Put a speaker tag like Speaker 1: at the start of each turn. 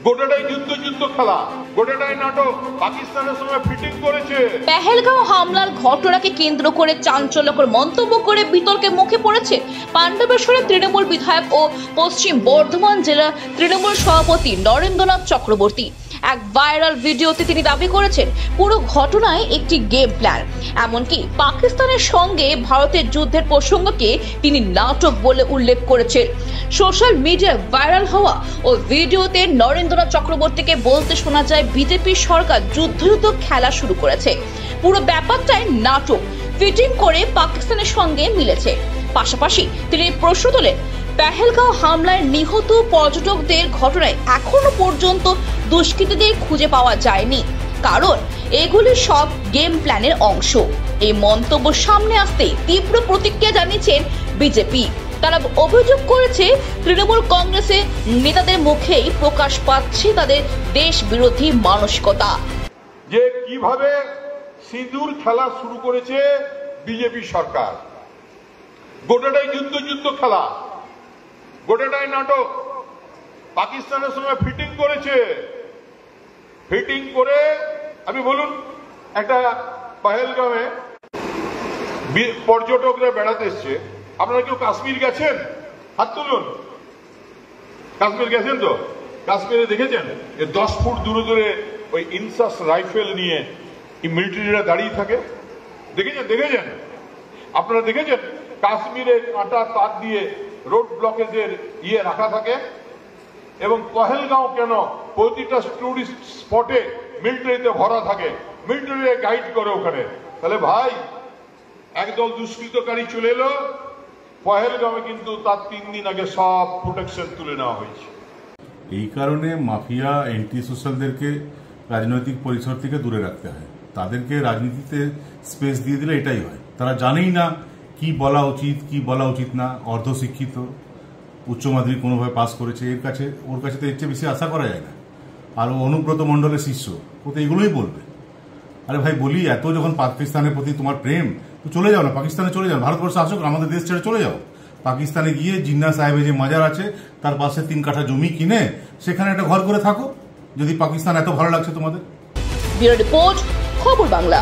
Speaker 1: গোটাটাই যুদ্ধ যুদ্ধ খেলা, গোটাটাই নাটক, পাকিস্তানের সঙ্গে ফিটিং করেছে।
Speaker 2: পেহেলগাঁও হামলার ঘটনাকে কেন্দ্র করে চাঞ্চল্যকর মন্তব্য করে বিতর্কে মুখে পড়েছে পাণ্ডবেশ্বরের তৃণমূল বিধায়ক ও পশ্চিম বর্ধমান জেলা তৃণমূল সভাপতি নরেন্দ্রনাথ চক্রবর্তী। এক ভাইরাল ভিডিওতে তিনি দাবি করেছেন পুরো ঘটনায় একটি গেম প্ল্যান, এমনকি পাকিস্তানের সঙ্গে ভারতের যুদ্ধের প্রসঙ্গকে তিনি নাটক বলে উল্লেখ করেছেন। সোশ্যাল মিডিয়ায় ভাইরাল হওয়া ও ভিডিওতে নরেন্দ্রনাথ চক্রবর্তীকে বলতে শোনা যায় বিজেপি সরকার যুদ্ধ খেলা শুরু করেছে, পুরো ব্যাপারটাই নাটক ফিটিং করে পাকিস্তানের সঙ্গে মিলেছে। পাশাপাশি তিনি প্রশ্ন তোলেন, পেহেলগাঁও হামলায় নিহত পর্যটকদের ঘটনায় এখনো পর্যন্ত দুষ্কৃতীদের খুঁজে পাওয়া যায়নি, কারণ এগুলি সব গেম প্ল্যানের অংশ। এই মন্তব্য সামনে আসতেই তীব্র প্রতিক্রিয়া জানিয়েছেন বিজেপি। তারা অভিযোগ করেছে তৃণমূল কংগ্রেসের নেতাদের মুখেই প্রকাশ পাচ্ছে তাদের দেশ বিরোধী মানসিকতা।
Speaker 1: যে কিভাবে সিঁদুর খেলা শুরু করেছে বিজেপি সরকার, গোটাটাই যুদ্ধ যুদ্ধ খেলা, গোটাটাই নাটক, পাকিস্তানের সঙ্গে ফিটিং করেছে। ফিটিং করে আপনি বলুন, একটা পহেলগাঁওয়ে পর্যটকরা বেড়াতে এসছে। আপনারা কেউ কাশ্মীর গেছেন? হাত তুলুন। কাশ্মীর গেছেন তো? কাশ্মীরে দেখেছেন 10 ফুট দূরে দূরে ওই ইনসাস রাইফেল নিয়ে মিলিটারিরা দাঁড়িয়ে থাকে? দেখেছেন? আপনারা দেখেছেন কাশ্মীরে কাঁটা তার দিয়ে রোড ব্লকেজের রাখা থাকে? এবং পহেলগাঁও কেন প্রতিটা টুরিস্ট স্পটে মিলিটারিতে ভরা থাকে, মিলিটারি গাইড করে ওখানে। তাহলে ভাই, একদল দুষ্কৃতকারী চলে এলো পহেলগাঁওয়ে, কিন্তু তার 3 দিন আগে সব প্রোটেকশন তুলে নেওয়া হয়েছে।
Speaker 3: এই কারণে মাফিয়া এন্টি সোশ্যালদেরকে রাজনৈতিক পরিসর থেকে দূরে রাখতে হয়। তাদেরকে রাজনীতিতে স্পেস দিয়ে দিলে এটাই হয়। তারা জানেই না কি বলা উচিত কি বলা উচিত না। অর্ধশিক্ষিত, উচ্চ মাধ্যমিক কোনোভাবে পাস করেছে, ওর কাছে তো এর চেয়ে বেশি আশা করা যায় না। আর অনুব্রত মণ্ডলের শিষ্য, ও তো এগুলোই বলবে। আরে ভাই বলি, এত যখন পাকিস্তানের প্রতি তোমার প্রেম, তো চলে যাও না, পাকিস্তানে চলে যাও। ভারতবর্ষে আসুক, আমাদের দেশ ছেড়ে চলে যাও। পাকিস্তানে গিয়ে জিন্না সাহেবের যে মাজার আছে তার পাশে 3 কাঠা জমি কিনে সেখানে একটা ঘর করে থাকো, যদি পাকিস্তান এত ভালো লাগছে তোমাদের।
Speaker 2: ব্যুরো রিপোর্ট, খবর বাংলা।